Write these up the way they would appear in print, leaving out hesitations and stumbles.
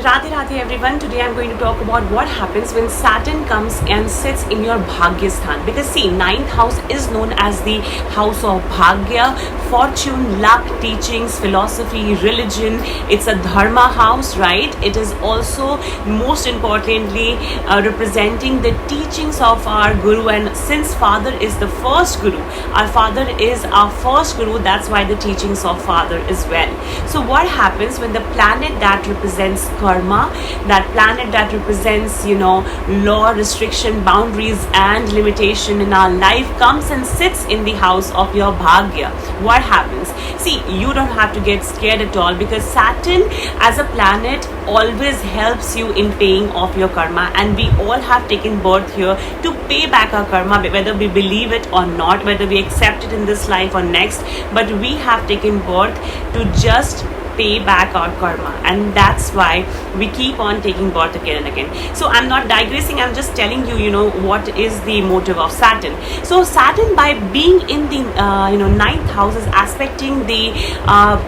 Radhe Radhe everyone. Today I'm going to talk about what happens when Saturn comes and sits in your Bhagya Sthan. Because see, 9th house is known as the house of Bhagya, fortune, luck, teachings, philosophy, religion. It's a dharma house, right? It is also most importantly representing the teachings of our Guru, and since Father is the first Guru, our Father is our first Guru, that's why the teachings of Father is well. So what happens when the planet that represents karma, that planet that represents, law, restriction, boundaries and limitation in our life comes and sits in the house of your Bhagya? What happens? See, you don't have to get scared at all, because Saturn as a planet always helps you in paying off your karma, and we all have taken birth here to pay back our karma, whether we believe it or not, whether we accept it in this life or next, but we have taken birth to just pay back our karma, and that's why we keep on taking birth again and again. So I'm not digressing, I'm just telling you, what is the motive of Saturn. So Saturn, by being in the 9th house, is aspecting the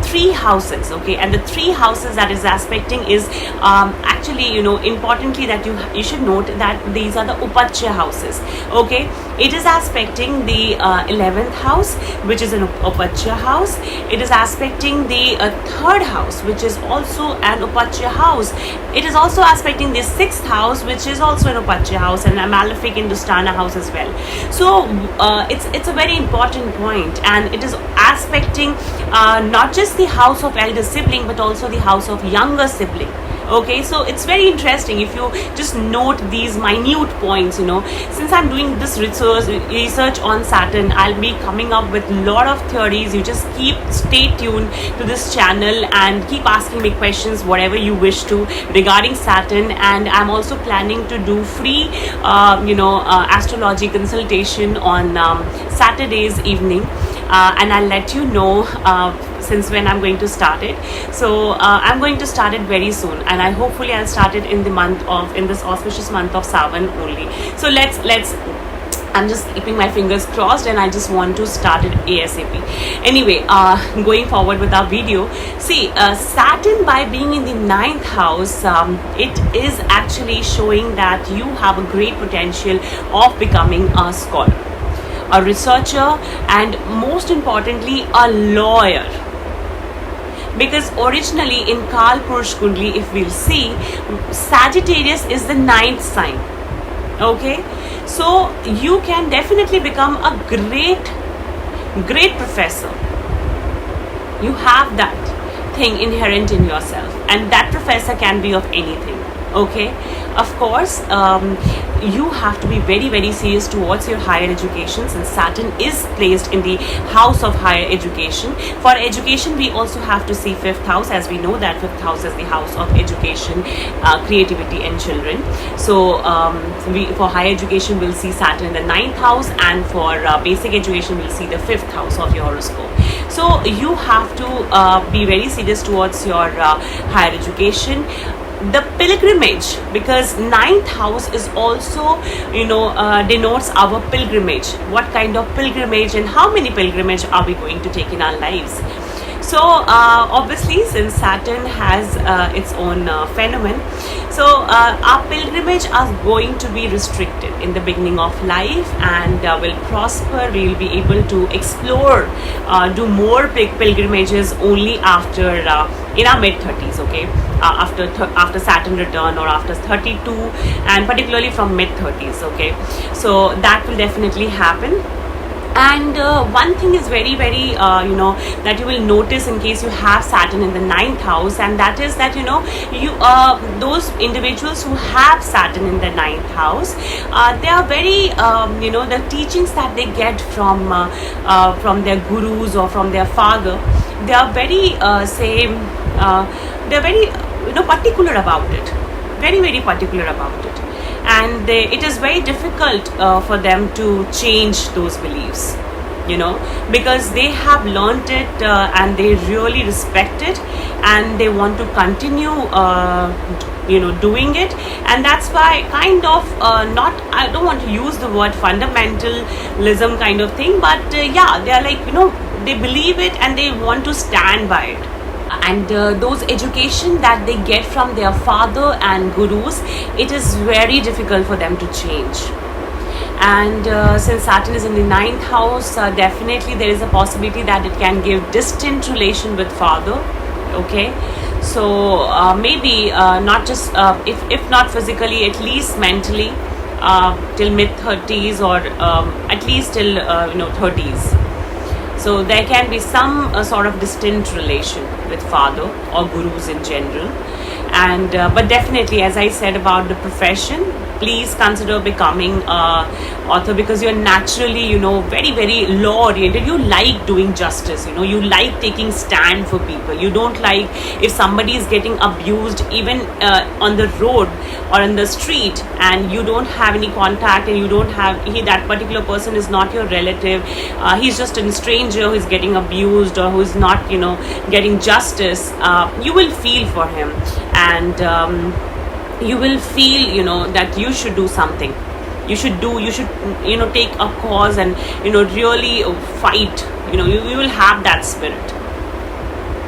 three houses, okay, and the three houses that is aspecting is actually, importantly, that you should note that these are the Upachya houses, okay. It is aspecting the 11th house, which is an Upachya house. It is aspecting the third house, which is also an Upachya house. It is also aspecting the 6th house, which is also an Upachya house, and a malefic Hindustana house as well. So it's a very important point, and it is aspecting not just the house of elder sibling, but also the house of younger sibling. Okay, so it's very interesting if you just note these minute points. Since I'm doing this research on Saturn, I'll be coming up with a lot of theories. You just stay tuned to this channel and keep asking me questions, whatever you wish to, regarding Saturn. And I'm also planning to do free astrology consultation on Saturday's evening, and I'll let you know since when I'm going to start it. So I'm going to start it very soon, and hopefully I'll start it in this auspicious month of Savan only. So let's I'm just keeping my fingers crossed, and I just want to start it ASAP. Anyway, going forward with our video, see, Saturn, by being in the 9th house, it is actually showing that you have a great potential of becoming a scholar, a researcher, and most importantly, a lawyer. Because originally in Kal Purush Kundli, if we'll see, Sagittarius is the 9th sign. Okay, so you can definitely become a great professor. You have that thing inherent in yourself, and that professor can be of anything. Okay, of course, you have to be very, very serious towards your higher education, since Saturn is placed in the house of higher education. For education, we also have to see 5th house, as we know that 5th house is the house of education, creativity and children. So for higher education, we'll see Saturn in the 9th house, and for basic education, we'll see the 5th house of your horoscope. So you have to be very serious towards your higher education. The pilgrimage, because 9th house is also denotes our pilgrimage. What kind of pilgrimage and how many pilgrimage are we going to take in our lives? So obviously, since Saturn has its own phenomenon, so our pilgrimage are going to be restricted in the beginning of life, and will prosper. We will be able to explore, do more pilgrimages only after in our mid-30s, okay, after Saturn return, or after 32, and particularly from mid-30s, okay. So that will definitely happen. And one thing is very, very, that you will notice in case you have Saturn in the 9th house, and that is that, those individuals who have Saturn in the 9th house, they are very, the teachings that they get from their gurus or from their father, they are very, they're very, particular about it, very, very particular about it. And it is very difficult for them to change those beliefs, because they have learnt it, and they really respect it, and they want to continue doing it. And that's why kind of I don't want to use the word fundamentalism kind of thing, but yeah, they are like, they believe it and they want to stand by it. and those education that they get from their father and gurus, it is very difficult for them to change. And since Saturn is in the 9th house, definitely there is a possibility that it can give distant relation with father. Okay, so maybe not just if not physically, at least mentally, till mid 30s, or at least till 30s. So there can be some sort of distant relation with father or gurus in general. And but definitely, as I said about the profession, please consider becoming author, because you're naturally very, very law oriented. You like doing justice, you like taking stand for people. You don't like if somebody is getting abused even on the road or on the street, and you don't have any contact, and you don't have that particular person is not your relative, he's just a stranger who is getting abused or who is not getting justice. You will feel for him, and you will feel that you should do something. You should take a cause and really fight. You will have that spirit.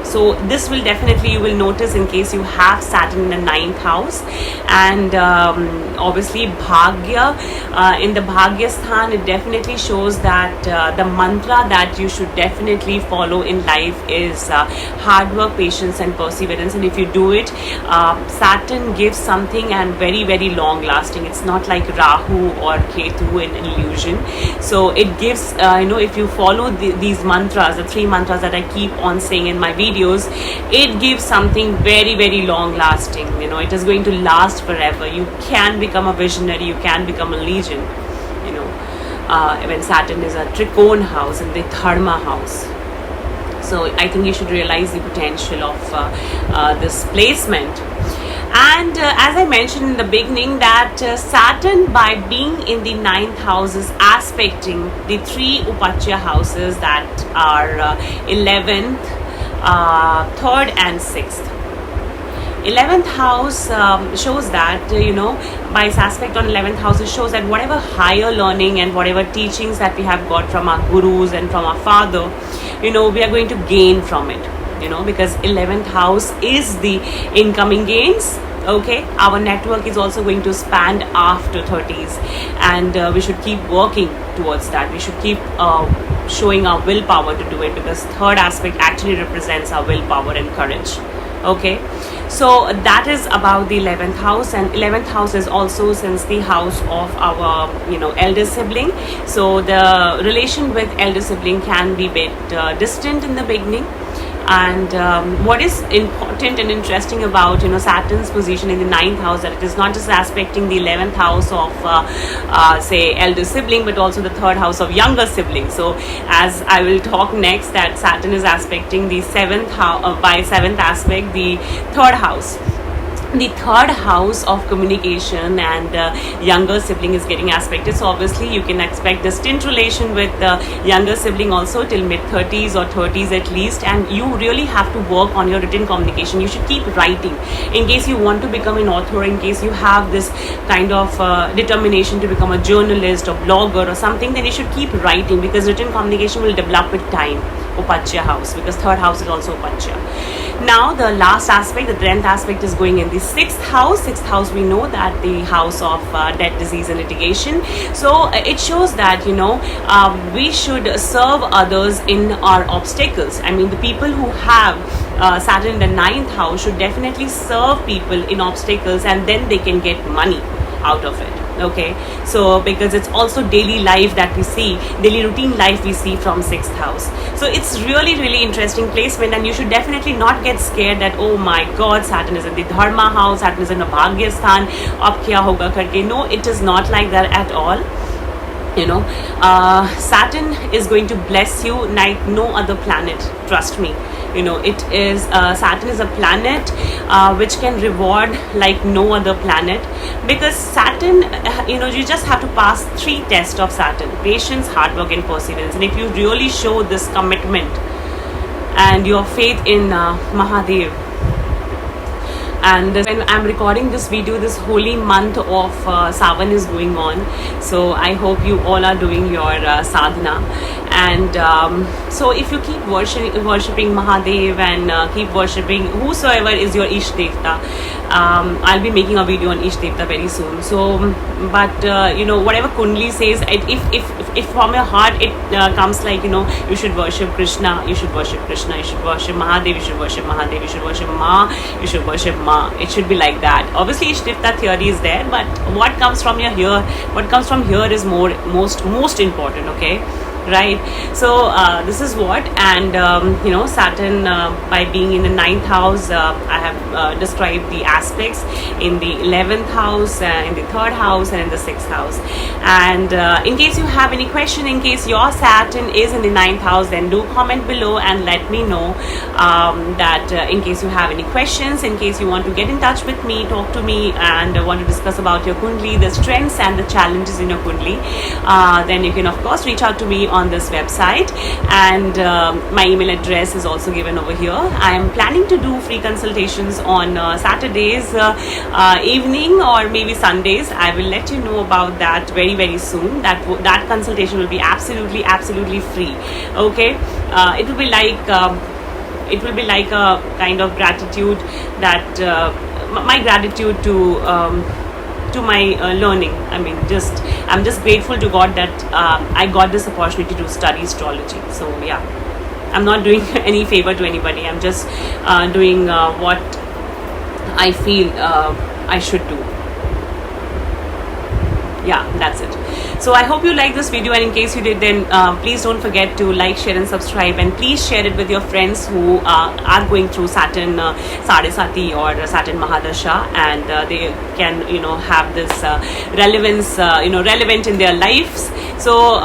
So this will definitely, you will notice in case you have Saturn in the 9th house. And obviously Bhagya, in the Bhagya Sthan, it definitely shows that the mantra that you should definitely follow in life is hard work, patience and perseverance. And if you do it, Saturn gives something, and very, very long lasting. It's not like Rahu or Ketu in illusion. So it gives, if you follow these mantras, the 3 mantras that I keep on saying in my videos, it gives something very, very long lasting. It is going to last forever. You can become a visionary, you can become a legion, when Saturn is a Trikona house in the Dharma house. So I think you should realize the potential of this placement. And as I mentioned in the beginning, that Saturn, by being in the 9th house, is aspecting the 3 Upachya houses that are 11th, 3rd and 6th. 11th house shows that by its aspect on 11th house, it shows that whatever higher learning and whatever teachings that we have got from our gurus and from our father, we are going to gain from it, because 11th house is the incoming gains. Okay, our network is also going to expand after 30s, and we should keep working towards that. We should keep showing our willpower to do it, because 3rd aspect actually represents our willpower and courage. Okay, so that is about the 11th house. And 11th house is also, since the house of our elder sibling, so the relation with elder sibling can be a bit distant in the beginning. And what is important and interesting about Saturn's position in the 9th house, that it is not just aspecting the 11th house of say elder sibling, but also the 3rd house of younger sibling. So as I will talk next, that Saturn is aspecting the 7th house, by 7th aspect, the 3rd house. The 3rd house of communication and younger sibling is getting aspected. So obviously you can expect distant relation with the younger sibling also till mid 30s or 30s at least. And you really have to work on your written communication. You should keep writing in case you want to become an author, in case you have this kind of determination to become a journalist or blogger or something. Then you should keep writing, because written communication will develop with time. Upachya house, because 3rd house is also Upachya. Now the last aspect, the 10th aspect, is going in the 6th house. 6th house, we know that the house of death, disease and litigation. So it shows that we should serve others in our obstacles. I mean, the people who have Saturn in the 9th house should definitely serve people in obstacles, and then they can get money out of it. Okay, so because it's also daily life that we see, daily routine life we see from 6th house. So it's really, really interesting placement, and you should definitely not get scared that, oh my god, Saturn is in the Dharma house, Saturn is in the Bhagya Sthan, ab kya hoga karke. No, it is not like that at all. Saturn is going to bless you like no other planet, trust me. It is Saturn is a planet which can reward like no other planet, because Saturn, you just have to pass 3 tests of Saturn: patience, hard work and perseverance. And if you really show this commitment and your faith in Mahadev, and when I'm recording this video, this holy month of Savan is going on, so I hope you all are doing your sadhana. And so if you keep worshipping Mahadev and keep worshipping whosoever is your Ish Devta, I'll be making a video on Ish Devta very soon. So but you know, whatever Kundli says, if from your heart it comes like, you know, you should worship Krishna, you should worship Krishna, you should worship Mahadev, you should worship Mahadev, you should worship Ma, you should worship Ma. It should be like that. Obviously Ish Devta theory is there, but what comes from your here, what comes from here is most important, okay? Right. So this is what, and you know, Saturn, by being in the 9th house, I have described the aspects in the 11th house, in the 3rd house, and in the 6th house. And in case you have any question, in case your Saturn is in the 9th house, then do comment below and let me know that in case you have any questions, in case you want to get in touch with me, talk to me, and want to discuss about your Kundli, the strengths and the challenges in your Kundli, then you can of course reach out to me on this website, and my email address is also given over here. I am planning to do free consultations on Saturdays evening, or maybe Sundays. I will let you know about that very soon. That consultation will be absolutely free. Okay, it will be like a kind of gratitude, that my gratitude to my learning. I mean, I'm just grateful to God that I got this opportunity to study astrology. So yeah, I'm not doing any favor to anybody. I'm just doing what I feel I should do. Yeah, that's it. So I hope you like this video, and in case you did, then please don't forget to like, share and subscribe, and please share it with your friends who are going through Saturn Sadesati or Saturn Mahadasha, and they can, you know, have this relevance, you know, relevant in their lives. So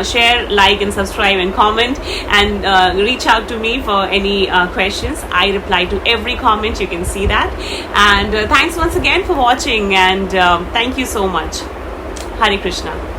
share, like and subscribe and comment, and reach out to me for any questions. I reply to every comment, you can see that. And thanks once again for watching, and thank you so much. Hare Krishna.